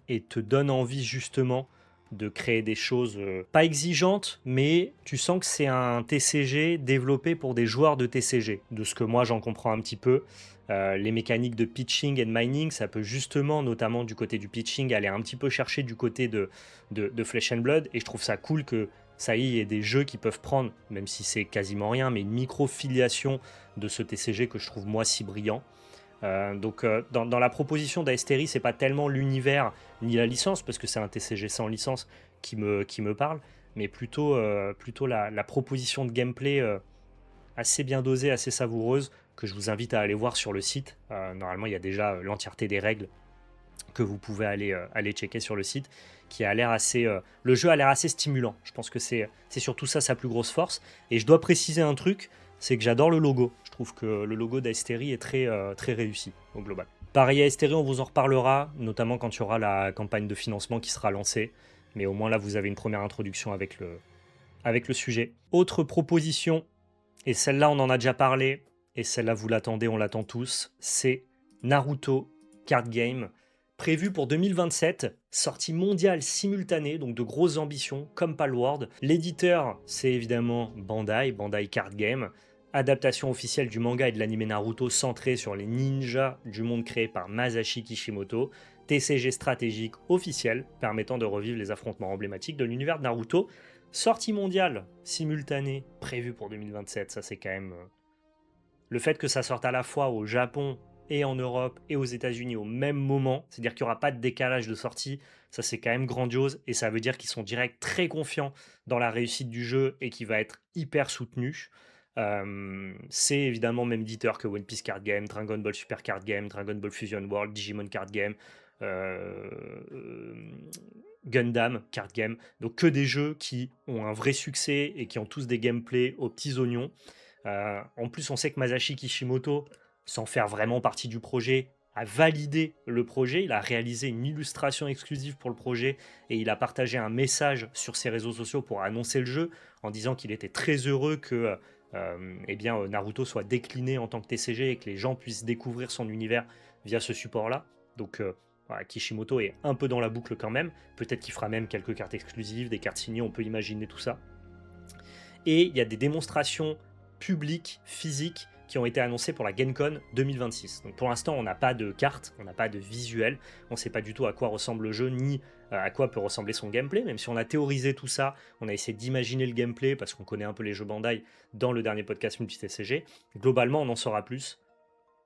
et te donne envie justement de créer des choses pas exigeantes, mais tu sens que c'est un TCG développé pour des joueurs de TCG, de ce que moi j'en comprends un petit peu. Les mécaniques de pitching et de mining, ça peut justement, notamment du côté du pitching, aller un petit peu chercher du côté de Flesh and Blood, et je trouve ça cool que ça y ait des jeux qui peuvent prendre, même si c'est quasiment rien, mais une micro-filiation de ce TCG que je trouve moi si brillant. Dans la proposition d'Astery, c'est pas tellement l'univers ni la licence, parce que c'est un TCG sans licence qui me parle, mais plutôt la proposition de gameplay assez bien dosée, assez savoureuse, que je vous invite à aller voir sur le site. Normalement, il y a déjà l'entièreté des règles que vous pouvez aller checker sur le site, qui a l'air assez... le jeu a l'air assez stimulant. Je pense que c'est surtout ça sa plus grosse force. Et je dois préciser un truc, c'est que j'adore le logo. Je trouve que le logo d'Astery est très réussi au global. Pareil à Astery, on vous en reparlera, notamment quand il y aura la campagne de financement qui sera lancée. Mais au moins là, vous avez une première introduction avec le sujet. Autre proposition, et celle-là on en a déjà parlé, et celle-là vous l'attendez, on l'attend tous, c'est Naruto Card Game. Prévu pour 2027, sortie mondiale simultanée, donc de grosses ambitions, comme Palworld. L'éditeur, c'est évidemment Bandai Card Game. Adaptation officielle du manga et de l'anime Naruto centré sur les ninjas du monde créé par Masashi Kishimoto. TCG stratégique officiel permettant de revivre les affrontements emblématiques de l'univers de Naruto. Sortie mondiale simultanée prévue pour 2027, ça c'est quand même... Le fait que ça sorte à la fois au Japon et en Europe et aux États-Unis au même moment, c'est-à-dire qu'il n'y aura pas de décalage de sortie, ça c'est quand même grandiose, et ça veut dire qu'ils sont direct très confiants dans la réussite du jeu et qu'il va être hyper soutenu. C'est évidemment le même éditeur que One Piece Card Game, Dragon Ball Super Card Game, Dragon Ball Fusion World, Digimon Card Game, euh, Gundam Card Game, donc que des jeux qui ont un vrai succès et qui ont tous des gameplays aux petits oignons. En plus, on sait que Masashi Kishimoto, sans faire vraiment partie du projet, a validé le projet. Il a réalisé une illustration exclusive pour le projet et il a partagé un message sur ses réseaux sociaux pour annoncer le jeu en disant qu'il était très heureux que Naruto soit décliné en tant que TCG et que les gens puissent découvrir son univers via ce support-là. Donc voilà, Kishimoto est un peu dans la boucle quand même. Peut-être qu'il fera même quelques cartes exclusives, des cartes signées, on peut imaginer tout ça. Et il y a des démonstrations publics, physiques, qui ont été annoncés pour la GenCon 2026. Donc pour l'instant, on n'a pas de carte, on n'a pas de visuel, on ne sait pas du tout à quoi ressemble le jeu, ni à quoi peut ressembler son gameplay, même si on a théorisé tout ça, on a essayé d'imaginer le gameplay, parce qu'on connaît un peu les jeux Bandai dans le dernier podcast multi-TCG. Globalement, on en saura plus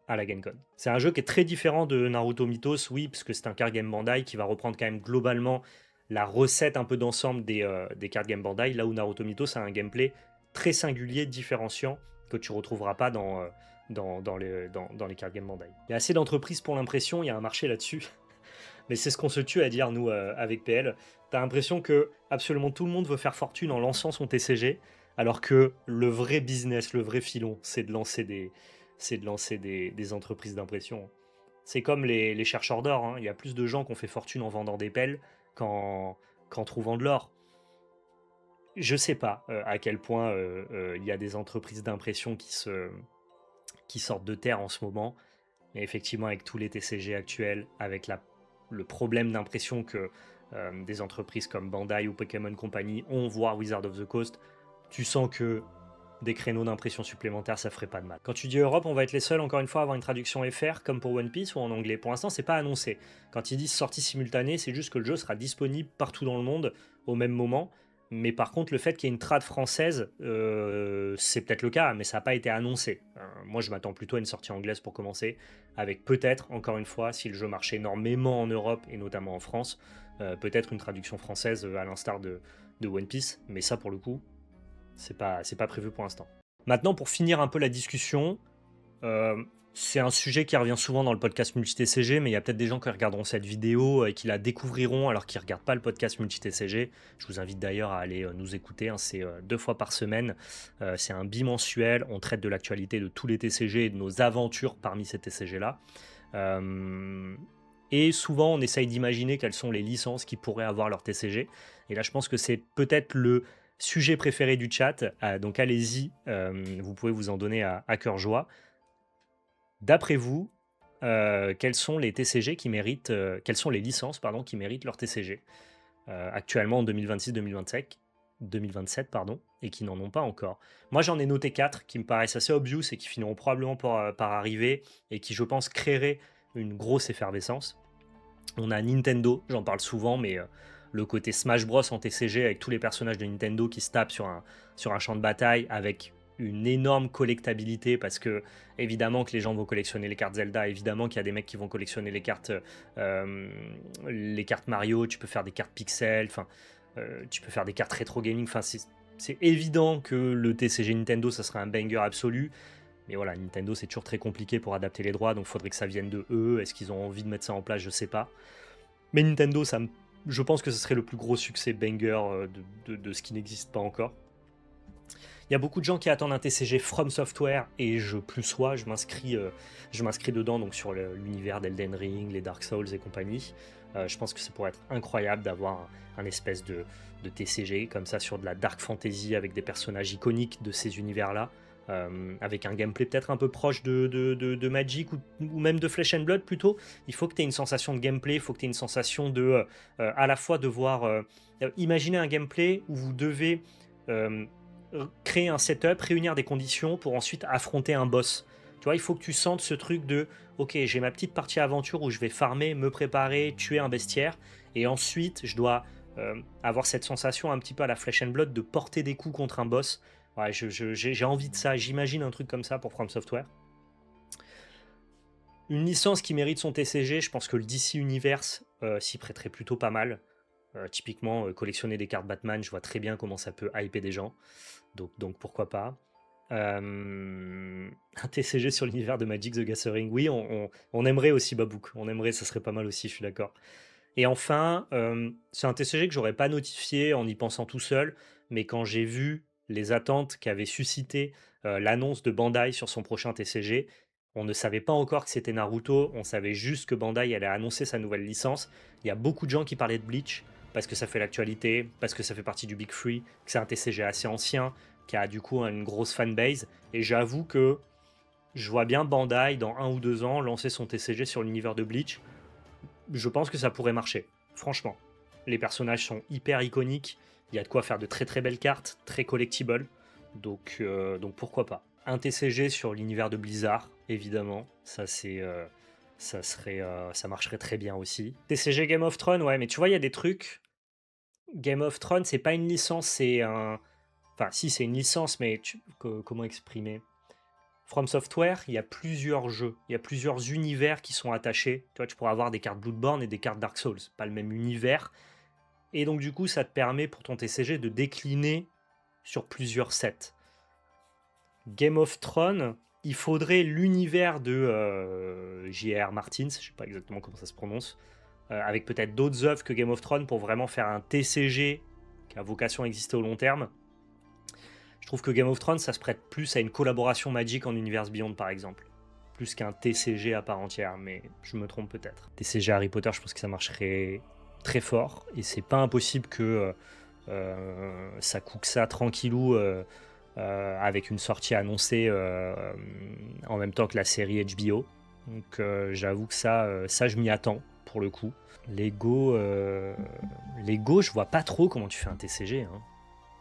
à la GenCon. C'est un jeu qui est très différent de Naruto Mythos, oui, parce que c'est un card game Bandai qui va reprendre quand même globalement la recette un peu d'ensemble des card game Bandai, là où Naruto Mythos a un gameplay très singulier, différenciant, que tu ne retrouveras pas dans les card game Bandai. Il y a assez d'entreprises pour l'impression, il y a un marché là-dessus, mais c'est ce qu'on se tue à dire, nous, avec PL. T'as l'impression que absolument tout le monde veut faire fortune en lançant son TCG, alors que le vrai business, le vrai filon, c'est de lancer des entreprises d'impression. C'est comme les chercheurs d'or, hein. Il y a plus de gens qui ont fait fortune en vendant des pelles qu'en trouvant de l'or. Je sais pas à quel point il y a des entreprises d'impression qui sortent de terre en ce moment, mais effectivement avec tous les TCG actuels, avec le problème d'impression que des entreprises comme Bandai ou Pokémon Company ont, voire Wizard of the Coast, tu sens que des créneaux d'impression supplémentaires, ça ferait pas de mal. Quand tu dis Europe, on va être les seuls, encore une fois, à avoir une traduction FR, comme pour One Piece ou en anglais. Pour l'instant, c'est pas annoncé. Quand ils disent sortie simultanée, c'est juste que le jeu sera disponible partout dans le monde au même moment. Mais par contre, le fait qu'il y ait une trad française, c'est peut-être le cas, mais ça n'a pas été annoncé. Moi, je m'attends plutôt à une sortie anglaise pour commencer, avec peut-être, encore une fois, si le jeu marche énormément en Europe et notamment en France, peut-être une traduction française à l'instar de One Piece. Mais ça, pour le coup, c'est pas prévu pour l'instant. Maintenant, pour finir un peu la discussion, c'est un sujet qui revient souvent dans le podcast Multi-TCG, mais il y a peut-être des gens qui regarderont cette vidéo et qui la découvriront alors qu'ils ne regardent pas le podcast Multi-TCG. Je vous invite d'ailleurs à aller nous écouter, hein, c'est 2 fois par semaine, c'est un bimensuel, on traite de l'actualité de tous les TCG et de nos aventures parmi ces TCG-là. Et souvent on essaye d'imaginer quelles sont les licences qui pourraient avoir leur TCG. Et là je pense que c'est peut-être le sujet préféré du chat, donc allez-y, vous pouvez vous en donner à cœur joie. D'après vous, quels sont les TCG qui méritent, quelles sont les licences pardon, qui méritent leur TCG actuellement en 2026-2027 pardon, et qui n'en ont pas encore. Moi j'en ai noté 4 qui me paraissent assez obvious et qui finiront probablement par arriver et qui je pense créeraient une grosse effervescence. On a Nintendo, j'en parle souvent, mais le côté Smash Bros en TCG avec tous les personnages de Nintendo qui se tapent sur un champ de bataille avec une énorme collectabilité parce que évidemment que les gens vont collectionner les cartes Zelda, évidemment qu'il y a des mecs qui vont collectionner les cartes Mario, tu peux faire des cartes pixel, tu peux faire des cartes rétro gaming, c'est évident que le TCG Nintendo ça serait un banger absolu. Mais voilà, Nintendo c'est toujours très compliqué pour adapter les droits, donc il faudrait que ça vienne de eux. Est-ce qu'ils ont envie de mettre ça en place? Je sais pas. Mais Nintendo, je pense que ce serait le plus gros succès banger de ce qui n'existe pas encore. Il y a beaucoup de gens qui attendent un TCG From Software et je m'inscris dedans donc sur l'univers d'Elden Ring, les Dark Souls et compagnie. Je pense que ça pourrait être incroyable d'avoir un espèce de TCG comme ça sur de la dark fantasy avec des personnages iconiques de ces univers-là. Avec un gameplay peut-être un peu proche de Magic ou même de Flesh and Blood plutôt. Il faut que tu aies une sensation de gameplay, il faut que tu aies une sensation de à la fois devoir imaginer un gameplay où vous devez créer un setup, réunir des conditions pour ensuite affronter un boss. Tu vois, il faut que tu sentes ce truc de ok, j'ai ma petite partie aventure où je vais farmer, me préparer, tuer un bestiaire, et ensuite je dois avoir cette sensation un petit peu à la Flesh and Blood de porter des coups contre un boss. Ouais, j'ai envie de ça, j'imagine un truc comme ça pour From Software. Une licence qui mérite son TCG, je pense que le DC Universe s'y prêterait plutôt pas mal. Typiquement, collectionner des cartes Batman, je vois très bien comment ça peut hyper des gens. Donc pourquoi pas. Un TCG sur l'univers de Magic the Gathering, oui, on aimerait aussi Babouk, on aimerait, ça serait pas mal aussi, je suis d'accord. Et enfin, c'est un TCG que j'aurais pas notifié en y pensant tout seul, mais quand j'ai vu les attentes qu'avait suscité l'annonce de Bandai sur son prochain TCG, on ne savait pas encore que c'était Naruto, on savait juste que Bandai allait annoncer sa nouvelle licence. Il y a beaucoup de gens qui parlaient de Bleach, parce que ça fait l'actualité, parce que ça fait partie du Big Free, que c'est un TCG assez ancien, qui a du coup une grosse fanbase, et j'avoue que je vois bien Bandai, dans 1 ou 2 ans, lancer son TCG sur l'univers de Bleach. Je pense que ça pourrait marcher, franchement. Les personnages sont hyper iconiques, il y a de quoi faire de très très belles cartes, très collectibles, donc pourquoi pas. Un TCG sur l'univers de Blizzard, évidemment, ça marcherait très bien aussi. TCG Game of Thrones, ouais, mais tu vois, il y a des trucs. Game of Thrones, c'est pas une licence, c'est un. Enfin, si, c'est une licence, mais comment exprimer? From Software, il y a plusieurs jeux, il y a plusieurs univers qui sont attachés. Tu vois, tu pourras avoir des cartes Bloodborne et des cartes Dark Souls, pas le même univers. Et donc, du coup, ça te permet pour ton TCG de décliner sur plusieurs sets. Game of Thrones, il faudrait l'univers de J.R.R. Martins, je sais pas exactement comment ça se prononce, avec peut-être d'autres œuvres que Game of Thrones pour vraiment faire un TCG qui a vocation à exister au long terme. Je trouve que Game of Thrones, ça se prête plus à une collaboration Magic en Universe Beyond, par exemple. Plus qu'un TCG à part entière, mais je me trompe peut-être. TCG Harry Potter, je pense que ça marcherait très fort, et c'est pas impossible que ça cook ça tranquillou avec une sortie annoncée en même temps que la série HBO. Donc j'avoue que ça je m'y attends, pour le coup. Lego, je vois pas trop comment tu fais un TCG, hein.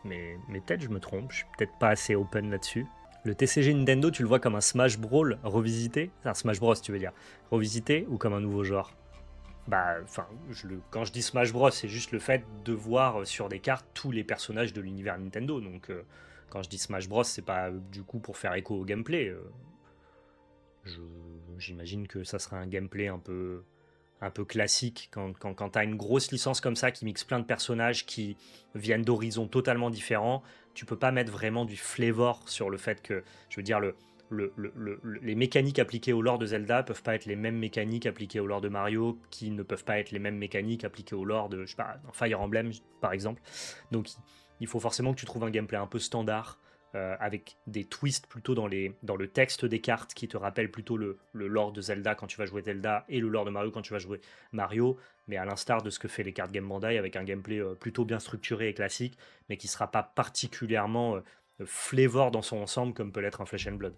Mais peut-être je me trompe, je suis peut-être pas assez open là-dessus. Le TCG Nintendo, tu le vois comme un Smash Brawl revisité? Un Smash Bros, tu veux dire. Revisité ou comme un nouveau genre? Bah, enfin, quand je dis Smash Bros, c'est juste le fait de voir sur des cartes tous les personnages de l'univers Nintendo. Donc, quand je dis Smash Bros, c'est pas du coup pour faire écho au gameplay. Je- J'imagine que ça sera un gameplay un peu classique quand tu as une grosse licence comme ça qui mixe plein de personnages qui viennent d'horizons totalement différents. Tu peux pas mettre vraiment du flavor sur le fait que, je veux dire, les mécaniques appliquées au lore de Zelda peuvent pas être les mêmes mécaniques appliquées au lore de Mario, qui ne peuvent pas être les mêmes mécaniques appliquées au lore de, je sais pas, Fire Emblem par exemple. Donc il faut forcément que tu trouves un gameplay un peu standard, avec des twists plutôt dans le texte des cartes qui te rappellent plutôt le lore de Zelda quand tu vas jouer Zelda et le lore de Mario quand tu vas jouer Mario, mais à l'instar de ce que fait les cartes Game Bandai avec un gameplay plutôt bien structuré et classique, mais qui ne sera pas particulièrement flavor dans son ensemble comme peut l'être un Flesh and Blood.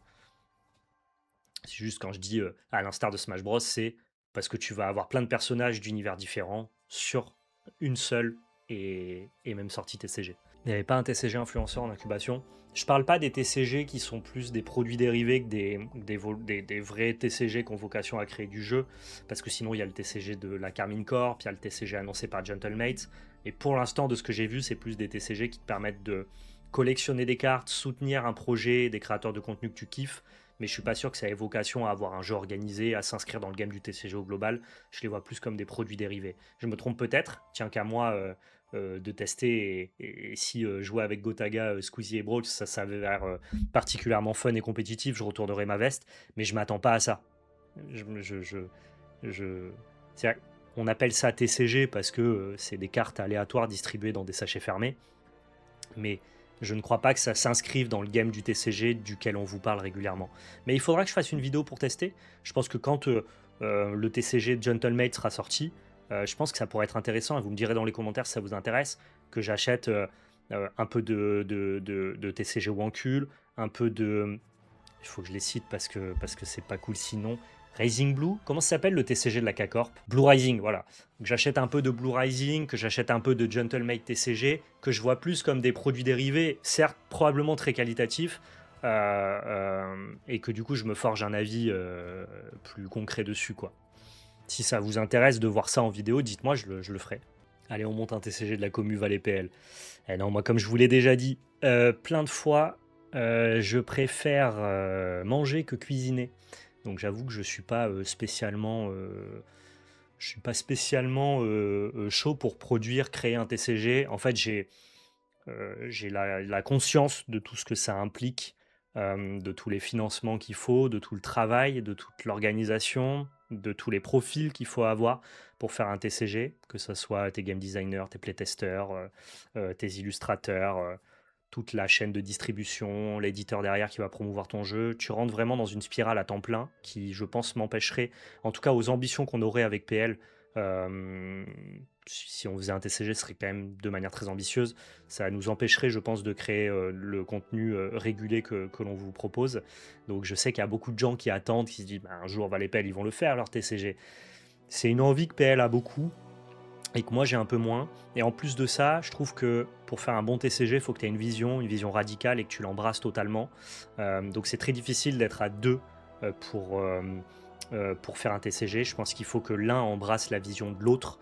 C'est juste quand je dis à l'instar de Smash Bros, c'est parce que tu vas avoir plein de personnages d'univers différents sur une seule et même sortie TCG. Il n'y avait pas un TCG influenceur en incubation. Je parle pas des TCG qui sont plus des produits dérivés que des vrais TCG qui ont vocation à créer du jeu, parce que sinon il y a le TCG de la Carmine Corp, il y a le TCG annoncé par Gentlemate, et pour l'instant de ce que j'ai vu c'est plus des TCG qui te permettent de collectionner des cartes, soutenir un projet, des créateurs de contenu que tu kiffes, mais je suis pas sûr que ça ait vocation à avoir un jeu organisé, à s'inscrire dans le game du TCG au global. Je les vois plus comme des produits dérivés. Je me trompe peut-être, tiens qu'à moi de tester, et si jouer avec Gotaga, Squeezie et Brawl, ça s'avère particulièrement fun et compétitif, je retournerai ma veste, mais je m'attends pas à ça. Je, je, je, je- on appelle ça TCG parce que c'est des cartes aléatoires distribuées dans des sachets fermés, mais je ne crois pas que ça s'inscrive dans le game du TCG duquel on vous parle régulièrement. Mais il faudra que je fasse une vidéo pour tester. Je pense que quand le TCG Gentlemate sera sorti, je pense que ça pourrait être intéressant, et vous me direz dans les commentaires si ça vous intéresse, que j'achète un peu de TCG Wancul, un peu de... Il faut que je les cite parce que c'est pas cool sinon. Rising Blue, comment ça s'appelle le TCG de la K-Corp? Blue Rising, voilà. Donc j'achète un peu de Blue Rising, que j'achète un peu de Gentlemate TCG, que je vois plus comme des produits dérivés, certes probablement très qualitatifs, et que du coup je me forge un avis plus concret dessus, quoi. Si ça vous intéresse de voir ça en vidéo, dites-moi, je le ferai. Allez, on monte un TCG de la commu Valais PL. Eh non, moi, comme je vous l'ai déjà dit plein de fois, je préfère manger que cuisiner. Donc j'avoue que je suis pas spécialement chaud pour produire, créer un TCG. En fait, j'ai la conscience de tout ce que ça implique, de tous les financements qu'il faut, de tout le travail, de toute l'organisation, de tous les profils qu'il faut avoir pour faire un TCG, que ce soit tes game designers, tes playtesters, tes illustrateurs, toute la chaîne de distribution, l'éditeur derrière qui va promouvoir ton jeu. Tu rentres vraiment dans une spirale à temps plein qui, je pense, m'empêcherait, en tout cas aux ambitions qu'on aurait avec PL, si on faisait un TCG, ce serait quand même de manière très ambitieuse. Ça nous empêcherait, je pense, de créer le contenu régulé que l'on vous propose. Donc je sais qu'il y a beaucoup de gens qui attendent, qui se disent bah, un jour, PL, ils vont le faire, leur TCG. C'est une envie que PL a beaucoup et que moi j'ai un peu moins. Et en plus de ça, je trouve que pour faire un bon TCG, il faut que tu aies une vision radicale et que tu l'embrasses totalement. Donc c'est très difficile d'être à deux euh, pour, euh, pour faire un TCG. Je pense qu'il faut que l'un embrasse la vision de l'autre.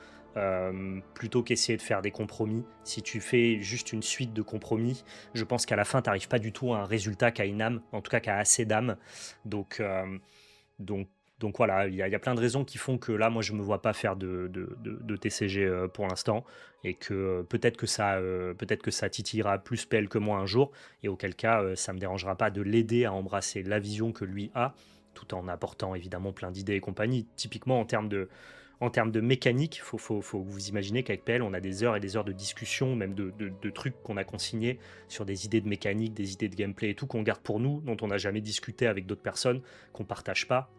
Plutôt qu'essayer de faire des compromis. Si tu fais juste une suite de compromis, je pense qu'à la fin, tu n'arrives pas du tout à un résultat qui a une âme, en tout cas qui a assez d'âme. Donc, donc, donc voilà, il y a plein de raisons qui font que là, moi, je ne me vois pas faire de TCG pour l'instant, et que peut-être que ça titillera plus PL que moi un jour, et auquel cas, ça ne me dérangera pas de l'aider à embrasser la vision que lui a, tout en apportant évidemment plein d'idées et compagnie. Typiquement, en termes de mécanique, faut que vous imaginez qu'avec PL, on a des heures et des heures de discussion, même de trucs qu'on a consignés sur des idées de mécanique, des idées de gameplay et tout, qu'on garde pour nous, dont on n'a jamais discuté avec d'autres personnes, qu'on partage pas,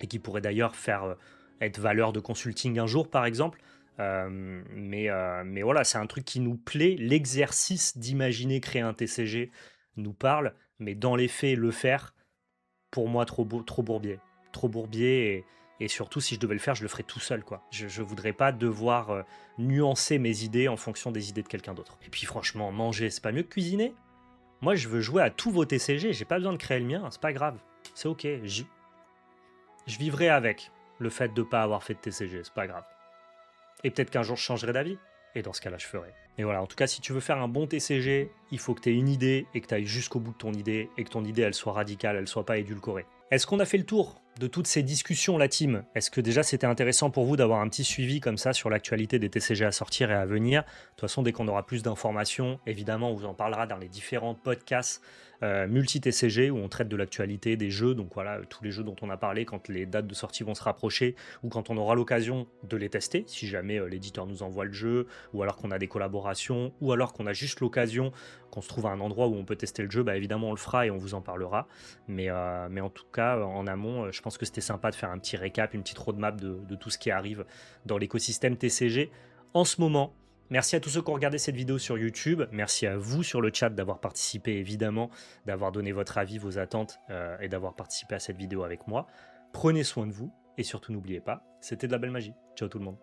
et qui pourraient d'ailleurs faire être valeur de consulting un jour, par exemple. Mais voilà, c'est un truc qui nous plaît. L'exercice d'imaginer créer un TCG nous parle, mais dans les faits, le faire, pour moi, trop bourbier. Trop bourbier, et surtout, si je devais le faire, je le ferais tout seul, quoi. Je voudrais pas devoir nuancer mes idées en fonction des idées de quelqu'un d'autre. Et puis franchement, manger, c'est pas mieux que cuisiner? Moi, je veux jouer à tous vos TCG, j'ai pas besoin de créer le mien, c'est pas grave. C'est ok, je vivrai avec le fait de pas avoir fait de TCG, c'est pas grave. Et peut-être qu'un jour je changerai d'avis. Et dans ce cas-là, je ferai. Et voilà, en tout cas, si tu veux faire un bon TCG, il faut que tu aies une idée et que tu ailles jusqu'au bout de ton idée et que ton idée, elle soit radicale, elle soit pas édulcorée. Est-ce qu'on a fait le tour de toutes ces discussions, la team? Est-ce que déjà c'était intéressant pour vous d'avoir un petit suivi comme ça sur l'actualité des TCG à sortir et à venir? De toute façon, dès qu'on aura plus d'informations, évidemment, on vous en parlera dans les différents podcasts multi-TCG où on traite de l'actualité des jeux. Donc voilà, tous les jeux dont on a parlé quand les dates de sortie vont se rapprocher ou quand on aura l'occasion de les tester, si jamais l'éditeur nous envoie le jeu, ou alors qu'on a des collaborations, ou alors qu'on a juste l'occasion, qu'on se trouve à un endroit où on peut tester le jeu, bah évidemment on le fera et on vous en parlera. Mais en tout cas, en amont, je pense que c'était sympa de faire un petit récap, une petite roadmap de tout ce qui arrive dans l'écosystème TCG en ce moment. Merci à tous ceux qui ont regardé cette vidéo sur YouTube. Merci à vous sur le chat d'avoir participé, évidemment, d'avoir donné votre avis, vos attentes et d'avoir participé à cette vidéo avec moi. Prenez soin de vous et surtout n'oubliez pas, c'était de la belle magie. Ciao tout le monde.